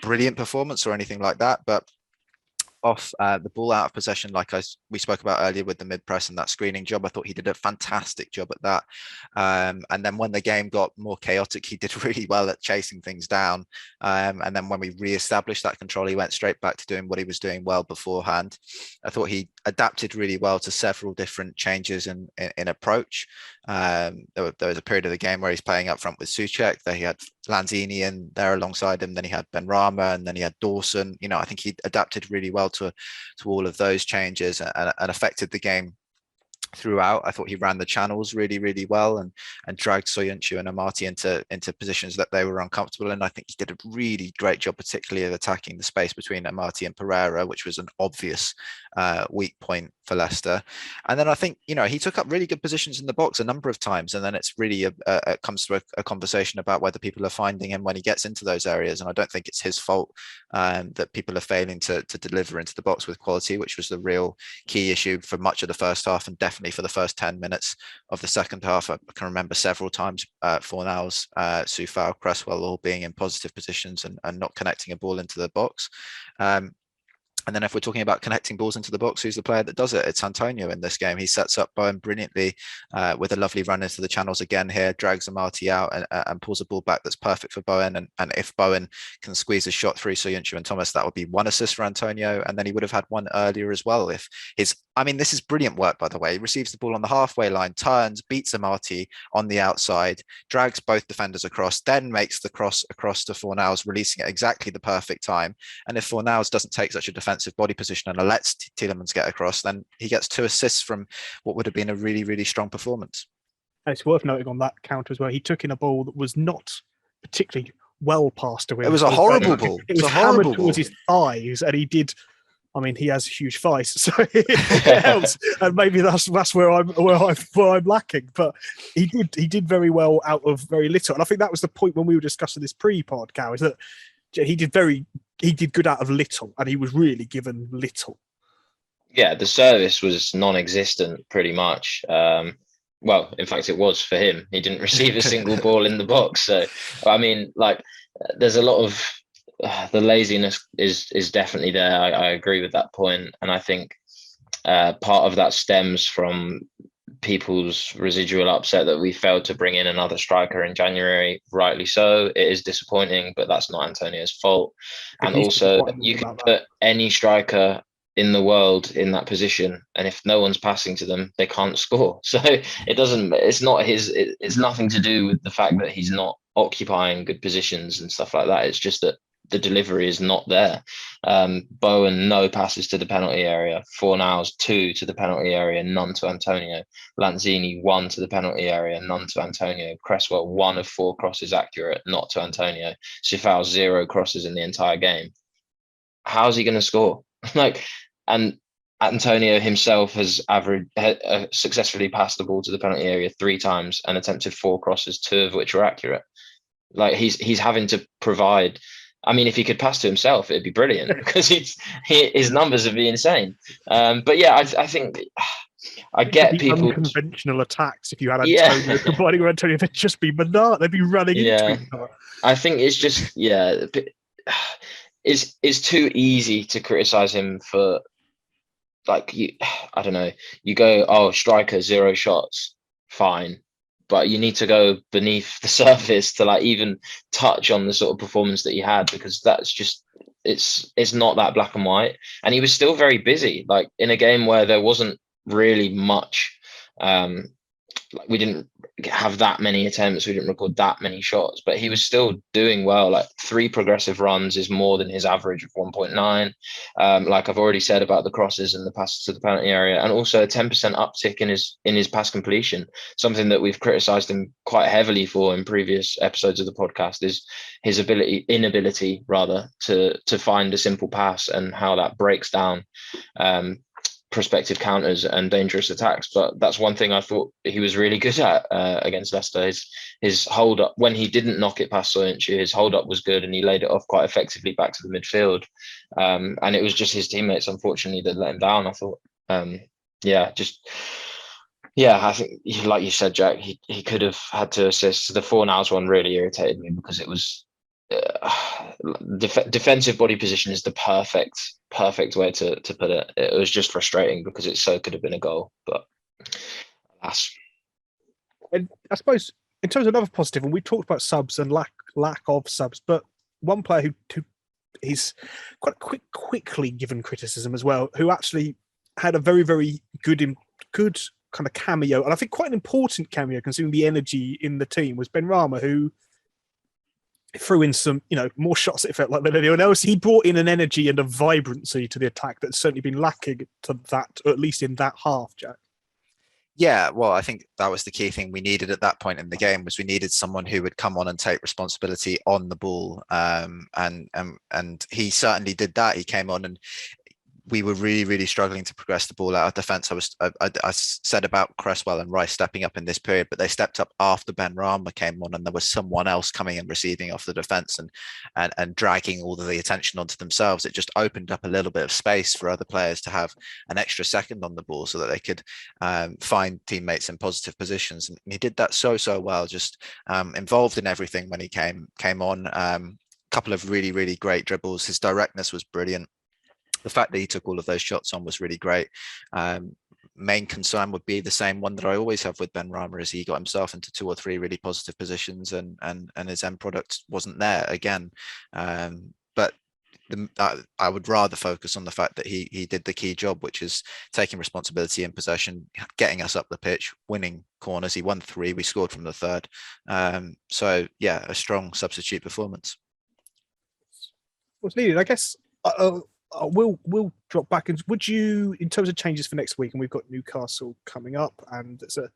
brilliant performance or anything like that, but off the ball out of possession, like we spoke about earlier with the mid press and that screening job. I thought he did a fantastic job at that. And then when the game got more chaotic, he did really well at chasing things down. And then when we re-established that control, he went straight back to doing what he was doing well beforehand. I thought he adapted really well to several different changes in approach. There was a period of the game where he's playing up front with Souček. There he had Lanzini in there alongside him. Then he had Benrahma, and then he had Dawson. You know, I think he adapted really well to all of those changes and affected the game throughout. I thought he ran the channels really, really well and dragged Soyuncu and Amati into positions that they were uncomfortable in. I think he did a really great job, particularly of attacking the space between Amati and Pereira, which was an obvious weak point for Leicester. And then I think, you know, he took up really good positions in the box a number of times. And then it's really it comes to a conversation about whether people are finding him when he gets into those areas. And I don't think it's his fault that people are failing to deliver into the box with quality, which was the real key issue for much of the first half and definitely for the first 10 minutes of the second half. I can remember several times Fornals, Coufal, Cresswell all being in positive positions and not connecting a ball into the box. And then if we're talking about connecting balls into the box, who's the player that does it? It's Antonio in this game. He sets up Bowen brilliantly with a lovely run into the channels again here, drags Amati out and pulls a ball back that's perfect for Bowen. And if Bowen can squeeze a shot through Soyuncu and Thomas, that would be one assist for Antonio. And then he would have had one earlier as well. This is brilliant work, by the way. He receives the ball on the halfway line, turns, beats Amati on the outside, drags both defenders across, then makes the cross across to Fornals, releasing at exactly the perfect time. And if Fornals doesn't take such a defensive body position and lets Tielemans get across, then he gets 2 assists from what would have been a really, really strong performance. And it's worth noting on that counter as well, he took in a ball that was not particularly well passed to him. It was a horrible ball. It was hammered towards his thighs, and he did. I mean, he has huge thighs, so it helps. And maybe that's where I'm lacking. But he did very well out of very little. And I think that was the point when we were discussing this pre-pod, Cow, is that he did good out of little, and he was really given little. Yeah, the service was non-existent pretty much. Well, in fact, it was for him. He didn't receive a single ball in the box. So, I mean, like, there's a lot of the laziness is definitely there. I agree with that point, and I think part of that stems from people's residual upset that we failed to bring in another striker in January. Rightly so. It is disappointing, but that's not Antonio's fault. And also, you can put any striker in the world in that position, and if no one's passing to them, they can't score. So it's nothing to do with the fact that he's not occupying good positions and stuff like that. It's just that the delivery is not there. Bowen, no passes to the penalty area. Fornals, 2 to the penalty area, none to Antonio. Lanzini, 1 to the penalty area, none to Antonio. Cresswell, 1 of 4 crosses accurate, not to Antonio. Coufal, 0 crosses in the entire game. How's he going to score? And Antonio himself has successfully passed the ball to the penalty area 3 times and attempted 4 crosses, 2 of which were accurate. Like, he's having to provide. I mean, if he could pass to himself, it'd be brilliant because his numbers would be insane. But yeah, I think I get people. Unconventional attacks. If you had Antonio combining with Antonio, they'd just be banana. They'd be running into each other. I think it's just it's too easy to criticize him for, like, I don't know. You go, striker, 0 shots, fine. But you need to go beneath the surface to, like, even touch on the sort of performance that he had, because that's just it's not that black and white. And he was still very busy, like, in a game where there wasn't really much. We didn't have that many attempts. We didn't record that many shots, but he was still doing well. Like, 3 progressive runs is more than his average of 1.9. Like I've already said about the crosses and the passes to the penalty area, and also a 10% uptick in his pass completion. Something that we've criticised him quite heavily for in previous episodes of the podcast is his inability to find a simple pass and how that breaks down prospective counters and dangerous attacks. But that's one thing I thought he was really good at against Leicester. His hold up, when he didn't knock it past Soyuncu, his hold up was good and he laid it off quite effectively back to the midfield. And it was just his teammates, unfortunately, that let him down, I thought. I think, like you said, Jack, he could have had to assist. The Fornals one really irritated me because it was defensive body position is the perfect way to put it. It was just frustrating because it so could have been a goal, but alas. And I suppose in terms of another positive, and we talked about subs and lack of subs, but one player who is quite quickly given criticism as well, who actually had a very, very good kind of cameo, and I think quite an important cameo considering the energy in the team, was Benrahma, who threw in some, more shots, it felt like, than anyone else. He brought in an energy and a vibrancy to the attack that's certainly been lacking to that, or at least in that half, Jack. Yeah, well, I think that was the key thing we needed at that point in the game, was we needed someone who would come on and take responsibility on the ball. And he certainly did that. He came on, and we were really, really struggling to progress the ball out of defence. I said about Cresswell and Rice stepping up in this period, but they stepped up after Benrahma came on, and there was someone else coming and receiving off the defence and dragging all of the attention onto themselves. It just opened up a little bit of space for other players to have an extra second on the ball so that they could find teammates in positive positions. And he did that so well, just involved in everything when he came on. Couple of really, really great dribbles. His directness was brilliant. The fact that he took all of those shots on was really great. Main concern would be the same one that I always have with Benrahma, is he got himself into 2 or 3 really positive positions, and his end product wasn't there again. But I would rather focus on the fact that he did the key job, which is taking responsibility in possession, getting us up the pitch, winning corners. He won 3, we scored from the 3rd. So yeah, a strong substitute performance. What's needed, I guess. We'll drop back. And would you, in terms of changes for next week, and we've got Newcastle coming up, and it's an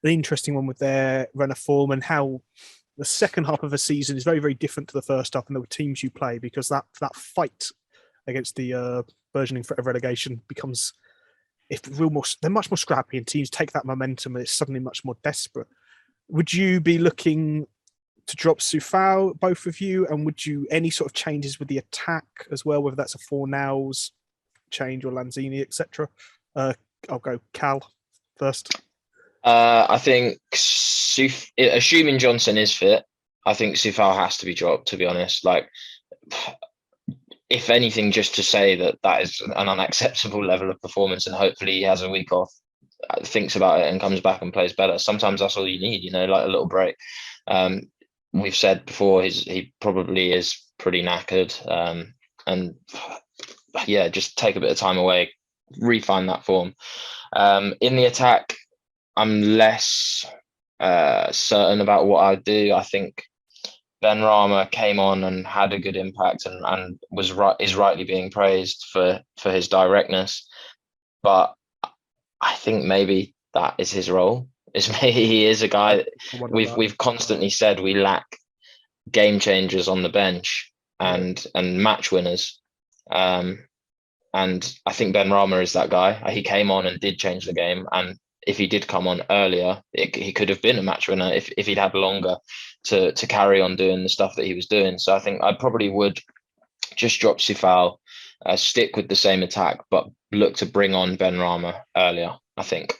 interesting one with their run of form and how the second half of a season is very, very different to the first half and the teams you play, because that fight against the burgeoning threat of relegation becomes, they're much more scrappy, and teams take that momentum and it's suddenly much more desperate. Would you be looking to drop Coufal, both of you, and would you any sort of changes with the attack as well, whether that's a Fornals change or Lanzini, etc.? I'll go Cal first. I think assuming Johnson is fit, I think Coufal has to be dropped, to be honest. Like, if anything, just to say that is an unacceptable level of performance, and hopefully he has a week off, thinks about it and comes back and plays better. Sometimes that's all you need, like a little break. We've said before, he probably is pretty knackered, and yeah, just take a bit of time away, refine that form. In the attack, I'm less certain about what I'd do. I think Benrahma came on and had a good impact, and is rightly being praised for his directness, but I think maybe that is his role. He is a guy. We've constantly said we lack game changers on the bench and match winners, and I think Benrahma is that guy. He came on and did change the game, and if he did come on earlier, he could have been a match winner if he'd had longer to carry on doing the stuff that he was doing. So I think I probably would just drop Coufal, stick with the same attack, but look to bring on Benrahma earlier, I think.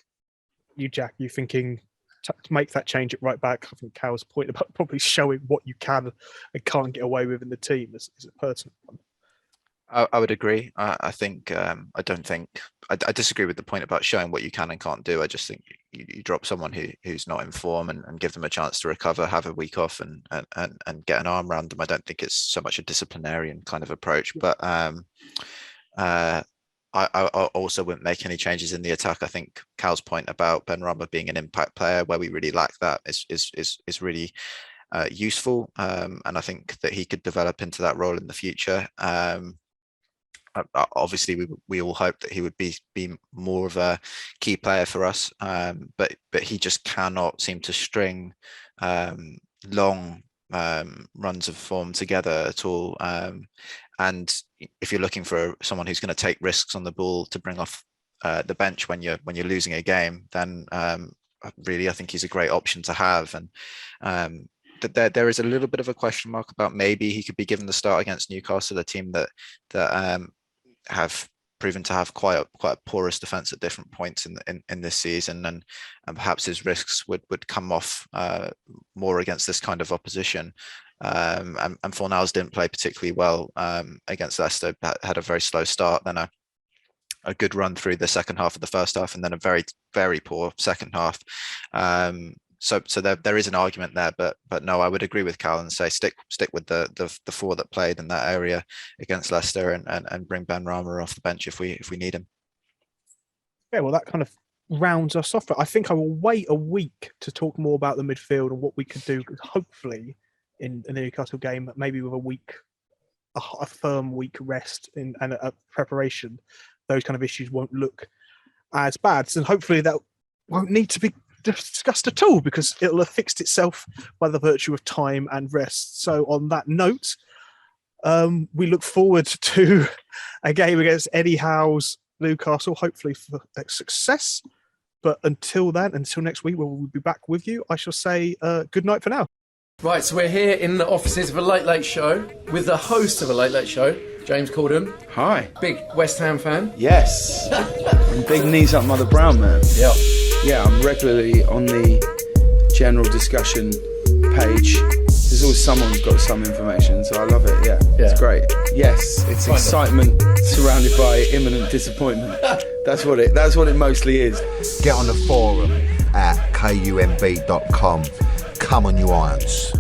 You, Jack, you thinking to make that change at right back? I think Cal's point about probably showing what you can and can't get away with in the team is a pertinent one. I would agree. I think I disagree with the point about showing what you can and can't do. I just think you drop someone who's not in form and give them a chance to recover, have a week off, and get an arm around them. I don't think it's so much a disciplinarian kind of approach, but I also wouldn't make any changes in the attack. I think Cal's point about Benrahma being an impact player, where we really lack that, is really useful, and I think that he could develop into that role in the future. Obviously, we all hope that he would be more of a key player for us, but he just cannot seem to string long runs of form together at all. And if you're looking for someone who's going to take risks on the ball to bring off the bench when you're losing a game, then really I think he's a great option to have. And there is a little bit of a question mark about maybe he could be given the start against Newcastle, a team that have proven to have quite a porous defence at different points in this season, and perhaps his risks would come off more against this kind of opposition. and Fornals didn't play particularly well against Leicester. Had a very slow start, then a good run through the second half of the first half, and then a very, very poor second half. So there is an argument there, but no, I would agree with Cal and say stick with the four that played in that area against Leicester, and bring Benrahma off the bench if we need him. Yeah, well, that kind of rounds us off. But I think I will wait a week to talk more about the midfield and what we could do, hopefully in the Newcastle game, maybe with a firm week rest and a preparation. Those kind of issues won't look as bad, and hopefully that won't need to be discussed at all, because it'll have fixed itself by the virtue of time and rest. So on that note, we look forward to a game against Eddie Howe's Newcastle, hopefully for success. But until next week, we'll be back with you. I shall say good night for now. Right, so we're here in the offices of a Late Late Show with the host of a Late Late Show, James Corden. Hi. Big West Ham fan. Yes. And big knees up Mother Brown, man. Yeah. Yeah, I'm regularly on the general discussion page. There's always someone who's got some information, so I love it. Yeah. It's great. Yes, it's excitement surrounded by imminent disappointment. That's what it mostly is. Get on the forum at kumb.com. Come on, you irons.